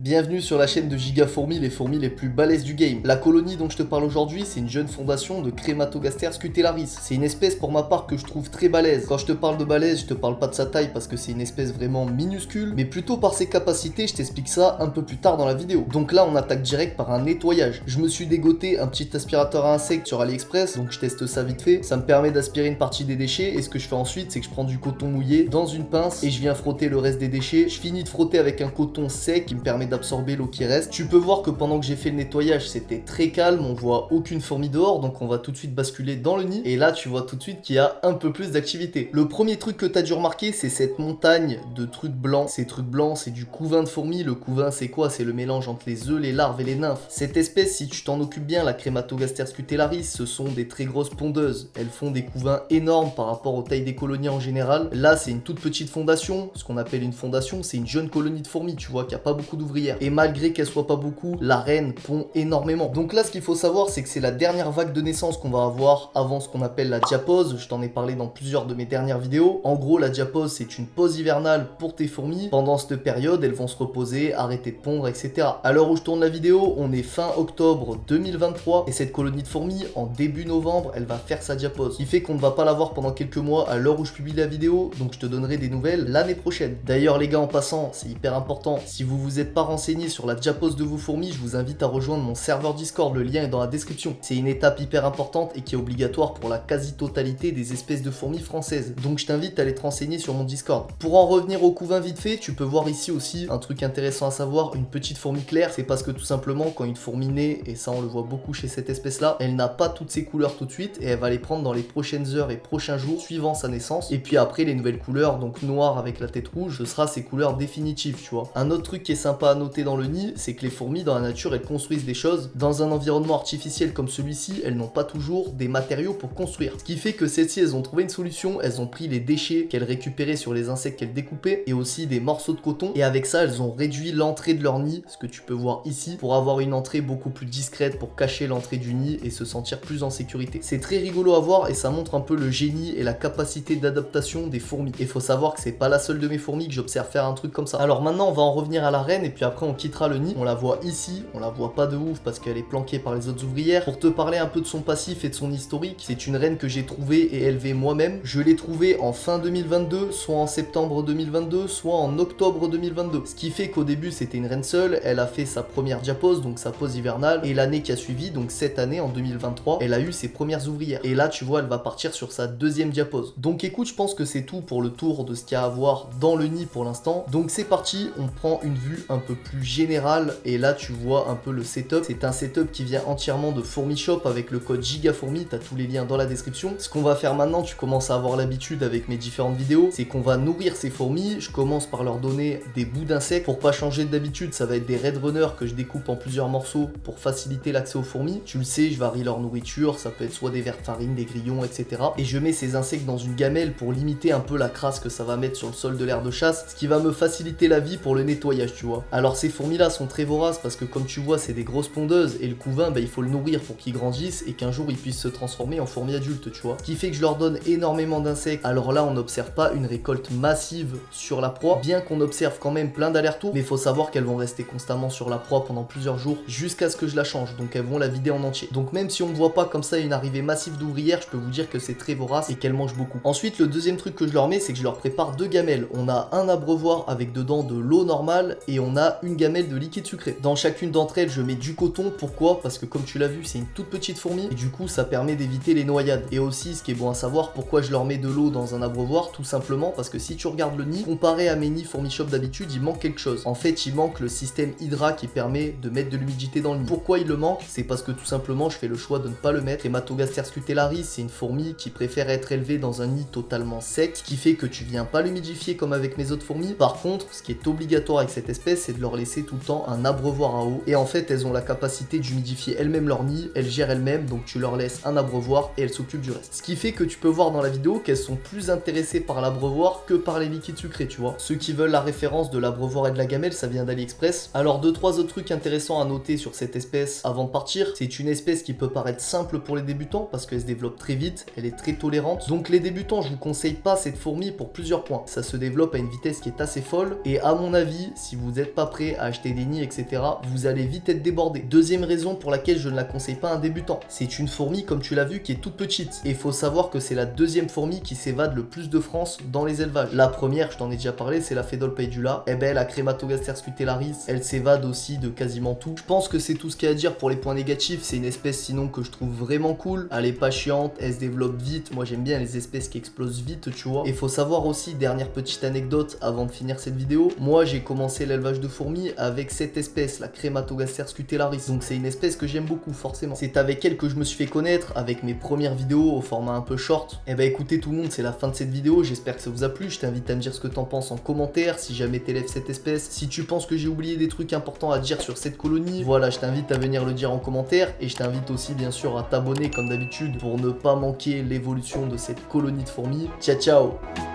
Bienvenue sur la chaîne de Gigafourmis, les fourmis les plus balèzes du game. La colonie dont je te parle aujourd'hui, c'est une jeune fondation de Crematogaster scutellaris. C'est une espèce pour ma part que je trouve très balèze. Quand je te parle de balèze, je te parle pas de sa taille parce que c'est une espèce vraiment minuscule, mais plutôt par ses capacités, je t'explique ça un peu plus tard dans la vidéo. Donc là, on attaque direct par un nettoyage. Je me suis dégoté un petit aspirateur à insectes sur AliExpress, donc je teste ça vite fait. Ça me permet d'aspirer une partie des déchets, et ce que je fais ensuite, c'est que je prends du coton mouillé dans une pince et je viens frotter le reste des déchets. Je finis de frotter avec un coton sec qui me permet d'absorber l'eau qui reste. Tu peux voir que pendant que j'ai fait le nettoyage, c'était très calme, on voit aucune fourmi dehors, donc on va tout de suite basculer dans le nid. Et là, tu vois tout de suite qu'il y a un peu plus d'activité. Le premier truc que tu as dû remarquer, c'est cette montagne de trucs blancs. Ces trucs blancs, c'est du couvain de fourmis. Le couvain, c'est quoi? C'est le mélange entre les œufs, les larves et les nymphes. Cette espèce, si tu t'en occupes bien, la Crematogaster scutellaris, ce sont des très grosses pondeuses. Elles font des couvains énormes par rapport aux tailles des colonies en général. Là, c'est une toute petite fondation. Ce qu'on appelle une fondation, c'est une jeune colonie de fourmis, tu vois, qui a pas beaucoup d'ouvrières. Et malgré qu'elle soit pas beaucoup, la reine pond énormément. Donc là, ce qu'il faut savoir, c'est que c'est la dernière vague de naissance qu'on va avoir avant ce qu'on appelle la diapause. Je t'en ai parlé dans plusieurs de mes dernières vidéos. En gros, la diapause, c'est une pause hivernale pour tes fourmis. Pendant cette période, elles vont se reposer, arrêter de pondre, etc. À l'heure où je tourne la vidéo, on est fin octobre 2023 et cette colonie de fourmis, en début novembre, elle va faire sa diapause. Ce qui fait qu'on ne va pas la voir pendant quelques mois à l'heure où je publie la vidéo, donc je te donnerai des nouvelles l'année prochaine. D'ailleurs, les gars, en passant, c'est hyper important. Si vous vous êtes pas renseigné sur la diapause de vos fourmis, je vous invite à rejoindre mon serveur Discord, le lien est dans la description. C'est une étape hyper importante et qui est obligatoire pour la quasi-totalité des espèces de fourmis françaises. Donc je t'invite à aller te renseigner sur mon Discord. Pour en revenir au couvain vite fait, tu peux voir ici aussi un truc intéressant à savoir, une petite fourmi claire. C'est parce que tout simplement quand une fourmi naît, et ça on le voit beaucoup chez cette espèce là, elle n'a pas toutes ses couleurs tout de suite et elle va les prendre dans les prochaines heures et prochains jours suivant sa naissance. Et puis après les nouvelles couleurs, donc noir avec la tête rouge, ce sera ses couleurs définitives, tu vois. Un autre truc qui est sympa à noter dans le nid, c'est que les fourmis dans la nature, elles construisent des choses. Dans un environnement artificiel comme celui-ci, elles n'ont pas toujours des matériaux pour construire. Ce qui fait que celles-ci, elles ont trouvé une solution, elles ont pris les déchets qu'elles récupéraient sur les insectes qu'elles découpaient et aussi des morceaux de coton. Et avec ça, elles ont réduit l'entrée de leur nid, ce que tu peux voir ici, pour avoir une entrée beaucoup plus discrète, pour cacher l'entrée du nid et se sentir plus en sécurité. C'est très rigolo à voir et ça montre un peu le génie et la capacité d'adaptation des fourmis. Et faut savoir que c'est pas la seule de mes fourmis que j'observe faire un truc comme ça. Alors maintenant, on va en revenir à la reine et puis après on quittera le nid. On la voit ici, on la voit pas de ouf parce qu'elle est planquée par les autres ouvrières. Pour te parler un peu de son passif et de son historique, c'est une reine que j'ai trouvée et élevée moi-même. Je l'ai trouvée en fin 2022, soit en septembre 2022, soit en octobre 2022. Ce qui fait qu'au début c'était une reine seule, elle a fait sa première diapause, donc sa pause hivernale, et l'année qui a suivi, donc cette année en 2023, elle a eu ses premières ouvrières. Et là tu vois, elle va partir sur sa deuxième diapause. Donc écoute, je pense que c'est tout pour le tour de ce qu'il y a à voir dans le nid pour l'instant. Donc c'est parti, on prend une vue un peu plus générale et là tu vois un peu le setup. C'est un setup qui vient entièrement de Fourmishop avec le code GIGAFOURMI, t'as tous les liens dans la description. Ce qu'on va faire maintenant, tu commences à avoir l'habitude avec mes différentes vidéos, c'est qu'on va nourrir ces fourmis. Je commence par leur donner des bouts d'insectes. Pour pas changer d'habitude, ça va être des Red Runner que je découpe en plusieurs morceaux pour faciliter l'accès aux fourmis. Tu le sais, je varie leur nourriture, ça peut être soit des vers de farine, des grillons, etc. Et je mets ces insectes dans une gamelle pour limiter un peu la crasse que ça va mettre sur le sol de l'aire de chasse, ce qui va me faciliter la vie pour le nettoyage, tu vois. Alors ces fourmis là sont très voraces parce que comme tu vois, c'est des grosses pondeuses et le couvain, il faut le nourrir pour qu'il grandisse et qu'un jour il puisse se transformer en fourmi adulte, tu vois. Ce qui fait que je leur donne énormément d'insectes. Alors là, on n'observe pas une récolte massive sur la proie, bien qu'on observe quand même plein d'allers-retours, mais il faut savoir qu'elles vont rester constamment sur la proie pendant plusieurs jours jusqu'à ce que je la change, donc elles vont la vider en entier. Donc même si on ne voit pas comme ça une arrivée massive d'ouvrières, je peux vous dire que c'est très vorace et qu'elles mangent beaucoup. Ensuite, le deuxième truc que je leur mets, c'est que je leur prépare deux gamelles. On a un abreuvoir avec dedans de l'eau normale et on a une gamelle de liquide sucré. Dans chacune d'entre elles, je mets du coton. Pourquoi? Parce que comme tu l'as vu, c'est une toute petite fourmi et du coup, ça permet d'éviter les noyades. Et aussi, ce qui est bon à savoir, pourquoi je leur mets de l'eau dans un abreuvoir? Tout simplement parce que si tu regardes le nid, comparé à mes nids Fourmishop d'habitude, il manque quelque chose. En fait, il manque le système Hydra qui permet de mettre de l'humidité dans le nid. Pourquoi il le manque? C'est parce que tout simplement, je fais le choix de ne pas le mettre. Crematogaster scutellaris, c'est une fourmi qui préfère être élevée dans un nid totalement sec, ce qui fait que tu viens pas l'humidifier comme avec mes autres fourmis. Par contre, ce qui est obligatoire avec cette espèce, c'est de leur laisser tout le temps un abreuvoir à eau. Et en fait, elles ont la capacité d'humidifier elles-mêmes leur nid, elles gèrent elles-mêmes, donc tu leur laisses un abreuvoir et elles s'occupent du reste. Ce qui fait que tu peux voir dans la vidéo qu'elles sont plus intéressées par l'abreuvoir que par les liquides sucrés, tu vois. Ceux qui veulent la référence de l'abreuvoir et de la gamelle, ça vient d'AliExpress. Alors, deux, trois autres trucs intéressants à noter sur cette espèce avant de partir. C'est une espèce qui peut paraître simple pour les débutants parce qu'elle se développe très vite, elle est très tolérante. Donc les débutants, je vous conseille pas cette fourmi pour plusieurs points. Ça se développe à une vitesse qui est assez folle et à mon avis, si vous n'êtes pas prêt à acheter des nids, etc., vous allez vite être débordé. Deuxième raison pour laquelle je ne la conseille pas à un débutant, c'est une fourmi, comme tu l'as vu, qui est toute petite. Et il faut savoir que c'est la deuxième fourmi qui s'évade le plus de France dans les élevages. La première, je t'en ai déjà parlé, c'est la Phédole paedula. Et ben la Crématogaster scutellaris, elle s'évade aussi de quasiment tout. Je pense que c'est tout ce qu'il y a à dire pour les points négatifs. C'est une espèce sinon que je trouve vraiment cool. Elle est pas chiante, elle se développe vite. Moi j'aime bien les espèces qui explosent vite, tu vois. Et faut savoir aussi, dernière petite anecdote avant de finir cette vidéo, moi j'ai commencé l'élevage de fourmis avec cette espèce, la Crématogaster scutellaris. Donc c'est une espèce que j'aime beaucoup forcément. C'est avec elle que je me suis fait connaître, avec mes premières vidéos au format un peu short. Et bah écoutez tout le monde, c'est la fin de cette vidéo, j'espère que ça vous a plu. Je t'invite à me dire ce que t'en penses en commentaire, si jamais t'élèves cette espèce. Si tu penses que j'ai oublié des trucs importants à dire sur cette colonie, voilà, je t'invite à venir le dire en commentaire. Et je t'invite aussi bien sûr à t'abonner comme d'habitude pour ne pas manquer l'évolution de cette colonie de fourmis. Ciao ciao.